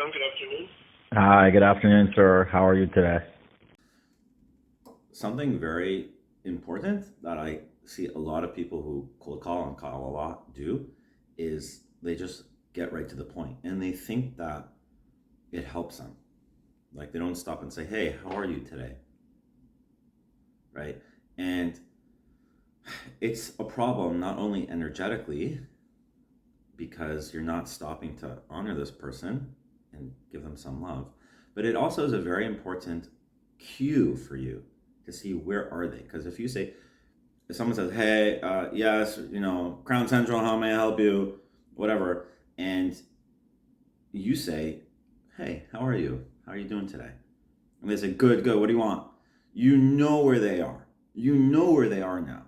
John. Good afternoon. Hi, good afternoon, sir. How are you today? Something very important that I see a lot of people who cold call and call a lot do is they just get right to the point and they think that it helps them. Like they don't stop and say, "Hey, how are you today?" Right? And it's a problem not only energetically because you're not stopping to honor this person and give them some love, but it also is a very important cue for you to see where are they. Because if someone says, "Hey, yes, Crown Central, how may I help you?" Whatever, and you say, "Hey, how are you? How are you doing today?" And they say, "Good, good. What do you want?" You know where they are. You know where they are now.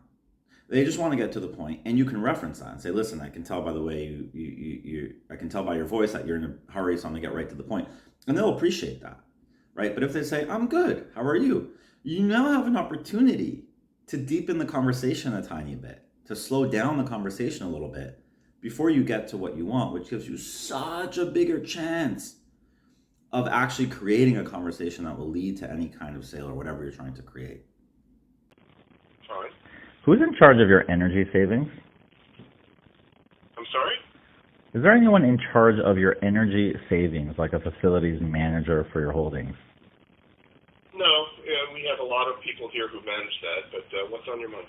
They just want to get to the point, and you can reference that and say, "Listen, I can tell by the way I can tell by your voice that you're in a hurry, so I'm gonna get right to the point," and they'll appreciate that, right? But if they say, "I'm good, how are you?" you now have an opportunity to deepen the conversation a tiny bit, to slow down the conversation a little bit before you get to what you want, which gives you such a bigger chance of actually creating a conversation that will lead to any kind of sale or whatever you're trying to create. Fine. Who's in charge of your energy savings? I'm sorry? Is there anyone in charge of your energy savings, like a facilities manager for your holdings? No, we have a lot of people here who manage that, but what's on your mind?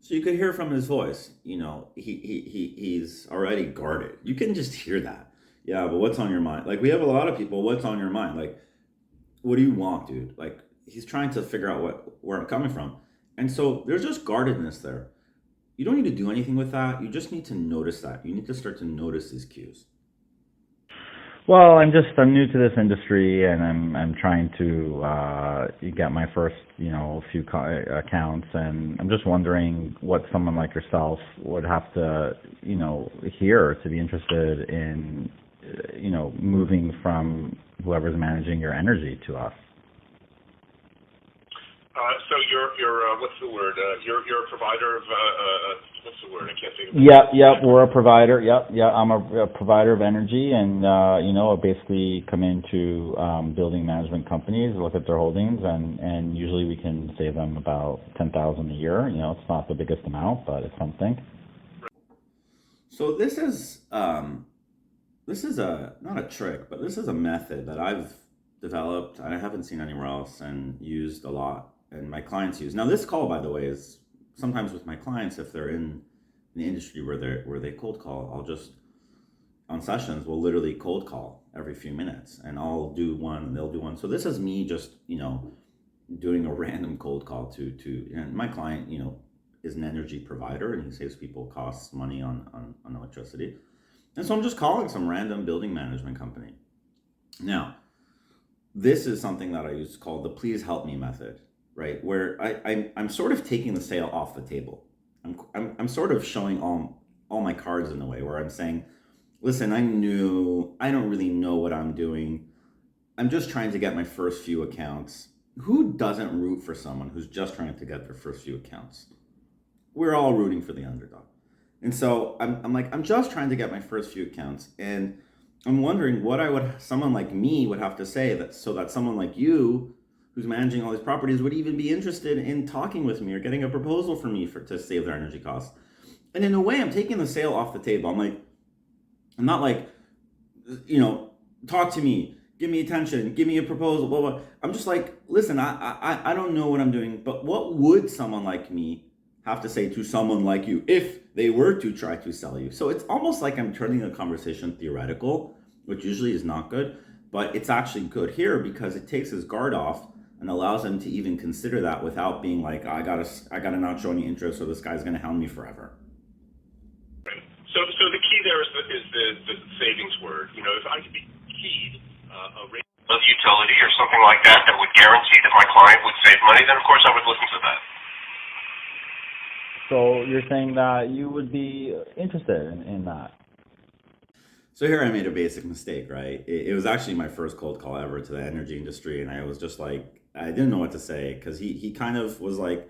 So you could hear from his voice, he's already guarded. You can just hear that. Yeah, but what's on your mind? Like we have a lot of people, what's on your mind? Like, what do you want, dude? Like he's trying to figure out where I'm coming from. And so there's just guardedness there. You don't need to do anything with that. You just need to notice that. You need to start to notice these cues. Well, I'm new to this industry, and I'm trying to get my first few accounts, and I'm just wondering what someone like yourself would have to hear to be interested in moving from whoever's managing your energy to us. So you're what's the word? You're a provider of what's the word? I can't think of it. Yep, we're a provider. Yep, I'm a provider of energy, and I basically come into building management companies, look at their holdings, and usually we can save them about $10,000 a year. It's not the biggest amount, but it's something. So this is a not a trick, but this is a method that I've developed. I haven't seen anywhere else and used a lot, and my clients use. Now, this call, by the way, is sometimes with my clients if they're in the industry where they cold call. I'll just on sessions we'll literally cold call every few minutes, and I'll do one and they'll do one. So this is me just doing a random cold call to and my client is an energy provider and he saves people costs money on electricity, and so I'm just calling some random building management company. Now, this is something that I use called the please help me method, right? Where I'm sort of taking the sale off the table. I'm sort of showing all my cards in a way where I'm saying, "Listen, I'm new. I don't really know what I'm doing. I'm just trying to get my first few accounts." Who doesn't root for someone who's just trying to get their first few accounts? We're all rooting for the underdog. And so I'm like, I'm just trying to get my first few accounts, and I'm wondering what someone like me would have to say so that someone like you, who's managing all these properties, would even be interested in talking with me or getting a proposal from me to save their energy costs. And in a way, I'm taking the sale off the table. I'm not like, talk to me, give me attention, give me a proposal, blah, blah. I'm just like, listen, I don't know what I'm doing, but what would someone like me have to say to someone like you if they were to try to sell you? So it's almost like I'm turning the conversation theoretical, which usually is not good, but it's actually good here because it takes his guard off and allows him to even consider that without being like, I gotta not show any interest or this guy's gonna hound me forever. Right. So the key there is the savings word. If I could be keyed a rate of utility or something like that would guarantee that my client would save money, then of course I would listen to that. So you're saying that you would be interested in that? So here I made a basic mistake, right? It was actually my first cold call ever to the energy industry, and I was just like, I didn't know what to say because he kind of was like,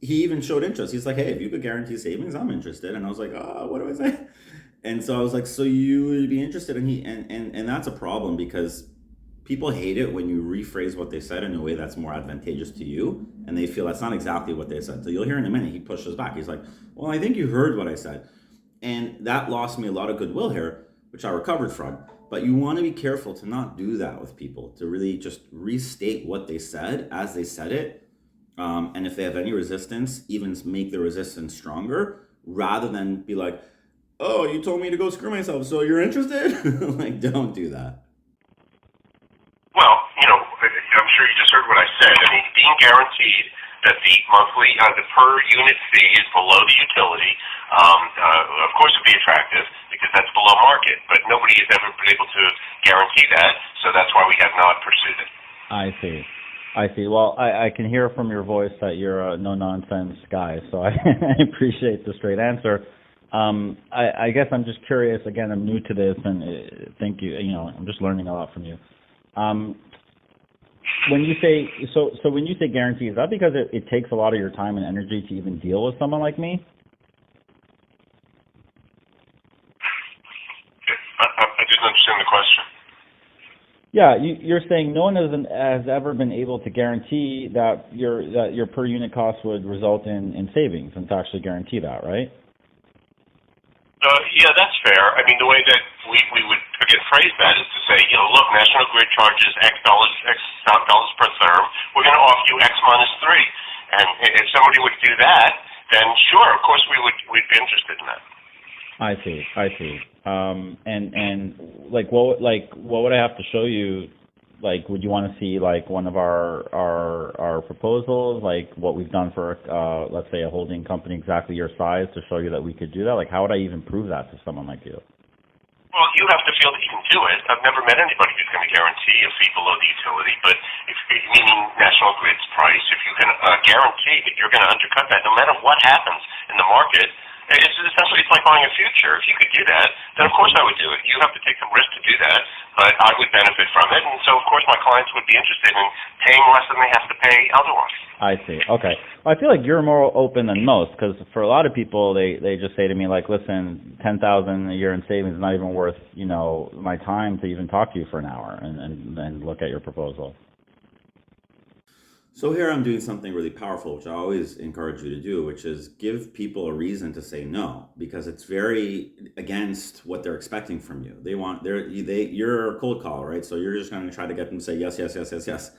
he even showed interest. He's like, "Hey, if you could guarantee savings, I'm interested." And I was like, "Oh, what do I say?" And so I was like, so you would be interested? And and that's a problem because people hate it when you rephrase what they said in a way that's more advantageous to you, and they feel that's not exactly what they said. So you'll hear in a minute he pushes back. He's like, well, I think you heard what I said. And that lost me a lot of goodwill here, which I recovered from. But you want to be careful to not do that with people, to really just restate what they said as they said it. And if they have any resistance, even make the resistance stronger rather than be like, oh, you told me to go screw myself, so you're interested? Like, don't do that. Well, I'm sure you just heard what I said. I mean, being guaranteed that the monthly, the per unit fee is below the utility, of course would be attractive because that's below market, but nobody has ever been able to guarantee that, so that's why we have not pursued it. I see. Well, I can hear from your voice that you're a no-nonsense guy, so I appreciate the straight answer. I guess I'm just curious. Again, I'm new to this, and thank you. I'm just learning a lot from you. When you say when you say guarantee, is that because it takes a lot of your time and energy to even deal with someone like me? I didn't understand the question. Yeah, you're saying no one has ever been able to guarantee that your per unit cost would result in savings, and to actually guarantee that, right? Yeah, that's fair. I mean, the way that we would again phrase that is to say, look, National Grid charges X dollars per therm. We're going to offer you X minus 3, and if somebody would do that, then sure, of course we'd be interested in that. I see. And what would I have to show you? Like, would you want to see like one of our proposals, like what we've done for let's say a holding company exactly your size, to show you that we could do that? Like, how would I even prove that to someone like you? Well, you have to feel that you can do it. I've never met anybody who's going to guarantee a fee below the utility, but meaning National Grid's price, if you can guarantee that you're going to undercut that no matter what happens in the market, it's like buying a future. If you could do that, then of course I would do it. You have to take some risk to do that, but I would benefit from it, and so of course my clients would be interested in paying less than they have to pay otherwise. I see. Okay. Well, I feel like you're more open than most, because for a lot of people, they just say to me like, listen, $10,000 a year in savings is not even worth my time to even talk to you for an hour and look at your proposal. So here I'm doing something really powerful, which I always encourage you to do, which is give people a reason to say no, because it's very against what they're expecting from you. You're a cold call, right? So you're just going to try to get them to say yes, yes, yes, yes, yes.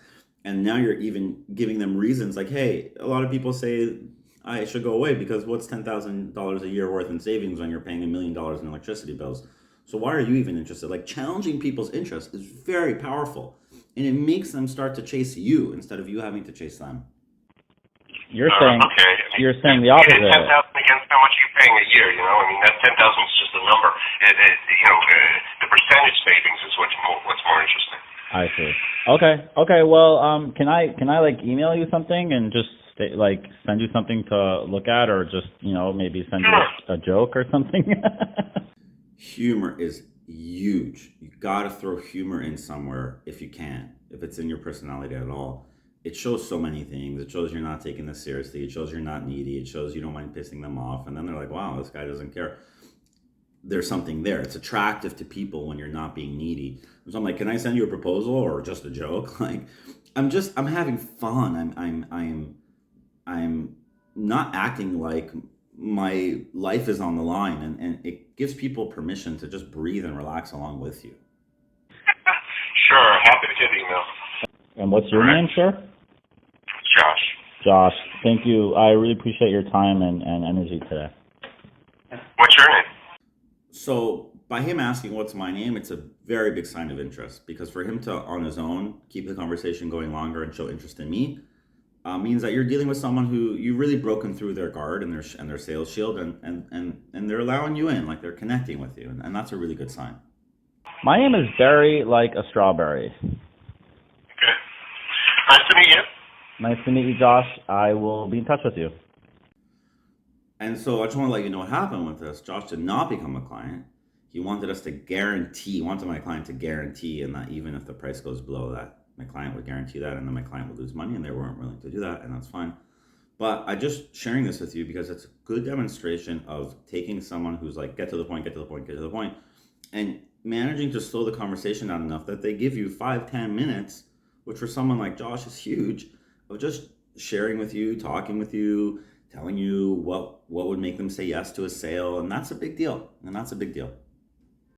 And now you're even giving them reasons like, hey, a lot of people say I should go away because what's $10,000 a year worth in savings when you're paying $1 million in electricity bills? So why are you even interested? Like, challenging people's interests is very powerful. And it makes them start to chase you instead of you having to chase them. You're saying okay. You're saying the opposite. 10,000 against how much you're paying a year. I mean that 10,000 is just a number. The percentage savings is what's more interesting. I see. Okay. Well, can I like email you something and just send you something to look at, or just maybe send you a joke or something? Humor is huge. You gotta throw humor in somewhere if you can, if it's in your personality at all. It shows so many things. It shows you're not taking this seriously. It shows you're not needy. It shows you don't mind pissing them off. And then they're like, wow, this guy doesn't care. There's something there. It's attractive to people when you're not being needy. So I'm like, can I send you a proposal or just a joke? Like, I'm having fun. I'm not acting like my life is on the line, and it gives people permission to just breathe and relax along with you. Sure, happy to get email. And what's your name, sir? Josh, thank you. I really appreciate your time and energy today. What's your name? So by him asking what's my name, it's a very big sign of interest, because for him to, on his own, keep the conversation going longer and show interest in me, means that you're dealing with someone who you've really broken through their guard and their sales shield, and they're allowing you in, like they're connecting with you, and that's a really good sign. My name is Barry, like a strawberry. Okay. Nice to meet you. Nice to meet you, Josh. I will be in touch with you. And so I just want to let you know what happened with this. Josh did not become a client. He wanted my client to guarantee, and that even if the price goes below that, my client would guarantee that, and then my client would lose money, and they weren't willing to do that, and that's fine. But I just sharing this with you because it's a good demonstration of taking someone who's like, get to the point, get to the point, get to the point, and managing to slow the conversation down enough that they give you 5-10 minutes, which for someone like Josh is huge, of just sharing with you, talking with you, telling you what would make them say yes to a sale. And that's a big deal.